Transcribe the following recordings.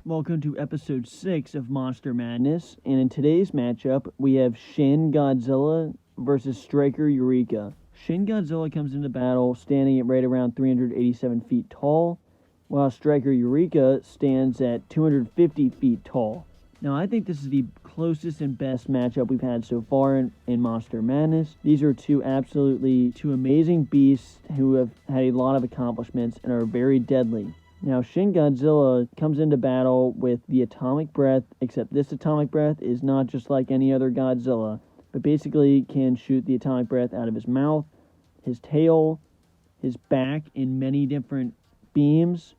Welcome to episode 6 of Monster Madness, and in today's matchup, we have Shin Godzilla versus Striker Eureka. Shin Godzilla comes into battle standing at right around 387 feet tall, while Striker Eureka stands at 250 feet tall. Now, I think this is the closest and best matchup we've had so far in Monster Madness. These are two amazing beasts who have had a lot of accomplishments and are very deadly. Now, Shin Godzilla comes into battle with the atomic breath, except this atomic breath is not just like any other Godzilla, but basically can shoot the atomic breath out of his mouth, his tail, his back in many different beams,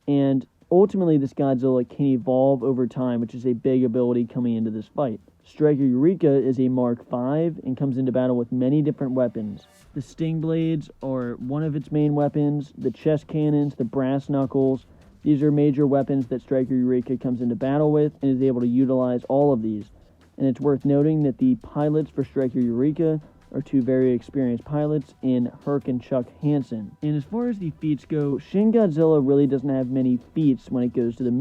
and ultimately this Godzilla can evolve over time, which is a big ability coming into this fight. Striker Eureka is a Mark V and comes into battle with many different weapons. The sting blades are one of its main weapons, the chest cannons, the brass knuckles. These are major weapons that Striker Eureka comes into battle with and is able to utilize all of these. And it's worth noting that the pilots for Striker Eureka are two very experienced pilots in Herc and Chuck Hansen. And as far as the feats go, Shin Godzilla really doesn't have many feats when it comes to the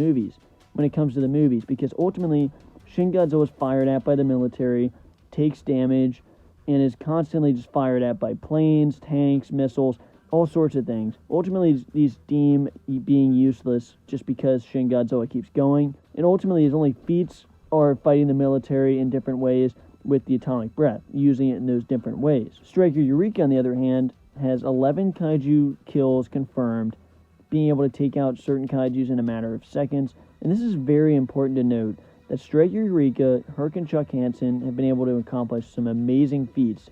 movies, because ultimately Shin Godzilla is fired at by the military, takes damage, and is constantly just fired at by planes, tanks, missiles, all sorts of things. Ultimately, these deem being useless just because Shin Godzilla keeps going, and ultimately his only feats are fighting the military in different ways with the atomic breath, using it in those different ways. Striker Eureka, on the other hand, has 11 kaiju kills confirmed, being able to take out certain kaijus in a matter of seconds, and this is very important to note, that Striker Eureka, Herc and Chuck Hansen have been able to accomplish some amazing feats.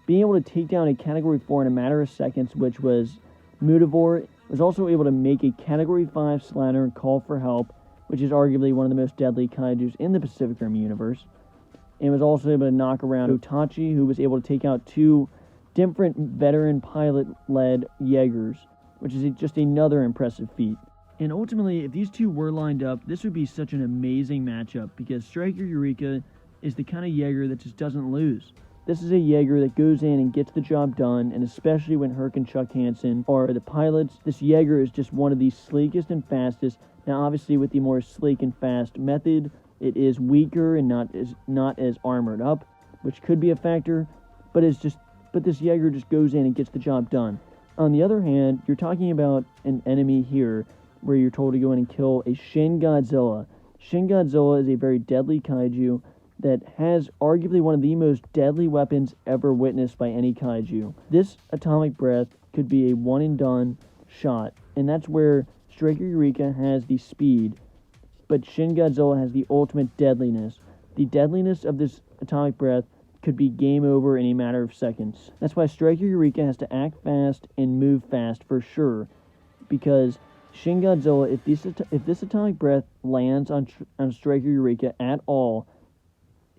Being able to take down a Category 4 in a matter of seconds, which was Mutavor, was also able to make a Category 5 Slattern call for help, which is arguably one of the most deadly kaijus in the Pacific Rim universe, and was also able to knock around Otachi, who was able to take out two different veteran pilot-led Jaegers, which is just another impressive feat. And ultimately, if these two were lined up, this would be such an amazing matchup, because Striker Eureka is the kind of Jaeger that just doesn't lose. This is a Jaeger that goes in and gets the job done, and especially when Herc and Chuck Hansen are the pilots, this Jaeger is just one of the sleekest and fastest. Now, obviously, with the more sleek and fast method, it is weaker and not as armored up, which could be a factor, but this Jaeger just goes in and gets the job done. On the other hand, you're talking about an enemy here where you're told to go in and kill a Shin Godzilla. Shin Godzilla is a very deadly kaiju that has arguably one of the most deadly weapons ever witnessed by any kaiju. This atomic breath could be a one-and-done shot, and that's where Striker Eureka has the speed, but Shin Godzilla has the ultimate deadliness. The deadliness of this atomic breath could be game over in a matter of seconds. That's why Striker Eureka has to act fast and move fast for sure, because Shin Godzilla, if this atomic breath lands on Striker Eureka at all,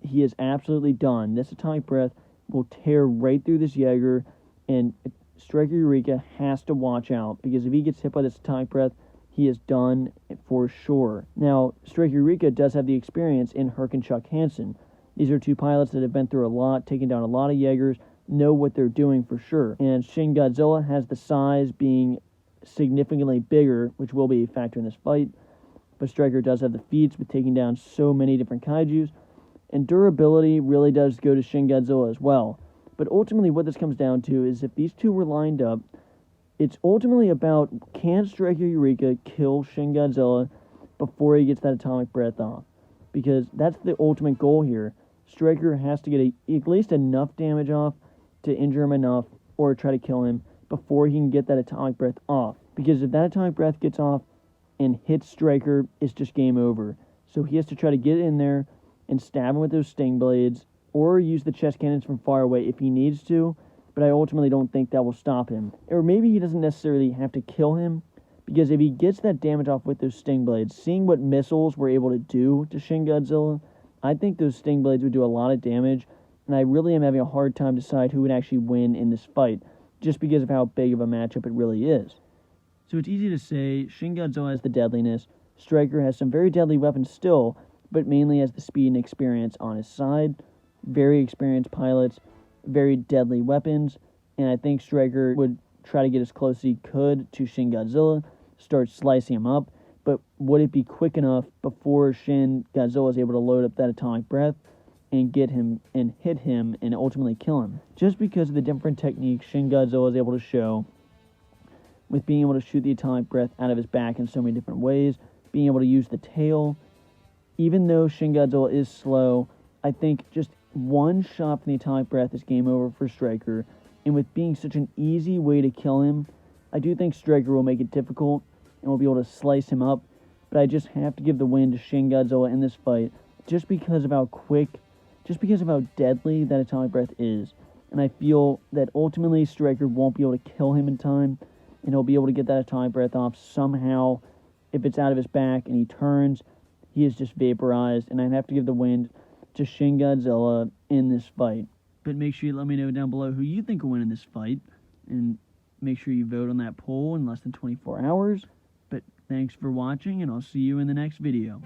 he is absolutely done. This atomic breath will tear right through this Jaeger, and Striker Eureka has to watch out, because if he gets hit by this atomic breath, he is done for sure. Now, Striker Eureka does have the experience in Herc and Chuck Hansen. These are two pilots that have been through a lot, taken down a lot of Jaegers, know what they're doing for sure. And Shin Godzilla has the size being significantly bigger, which will be a factor in this fight, but Striker does have the feats with taking down so many different kaijus, and durability really does go to Shin Godzilla as well. But ultimately what this comes down to is if these two were lined up, it's ultimately about, can Striker Eureka kill Shin Godzilla before he gets that atomic breath off? Because that's the ultimate goal here. Striker has to get at least enough damage off to injure him enough or try to kill him before he can get that atomic breath off. Because if that atomic breath gets off and hits Striker, it's just game over. So he has to try to get in there and stab him with those sting blades, or use the chest cannons from far away if he needs to, but I ultimately don't think that will stop him. Or maybe he doesn't necessarily have to kill him, because if he gets that damage off with those sting blades, seeing what missiles were able to do to Shin Godzilla, I think those sting blades would do a lot of damage, and I really am having a hard time deciding who would actually win in this fight, just because of how big of a matchup it really is. So it's easy to say Shin Godzilla has the deadliness, Striker has some very deadly weapons still, but mainly has the speed and experience on his side, very experienced pilots, very deadly weapons, and I think Striker would try to get as close as he could to Shin Godzilla, start slicing him up, but would it be quick enough before Shin Godzilla is able to load up that atomic breath and get him and hit him and ultimately kill him? Just because of the different techniques Shin Godzilla is able to show, with being able to shoot the atomic breath out of his back in so many different ways, being able to use the tail. Even though Shin Godzilla is slow, I think just one shot from the atomic breath is game over for Stryker. And with being such an easy way to kill him, I do think Stryker will make it difficult and will be able to slice him up. But I just have to give the win to Shin Godzilla in this fight, just because of how quick, just because of how deadly that atomic breath is. And I feel that ultimately Stryker won't be able to kill him in time, and he'll be able to get that atomic breath off somehow. If it's out of his back and he turns, he is just vaporized, and I'd have to give the win to Shin Godzilla in this fight. But make sure you let me know down below who you think will win in this fight, and make sure you vote on that poll in less than 24 hours. But thanks for watching, and I'll see you in the next video.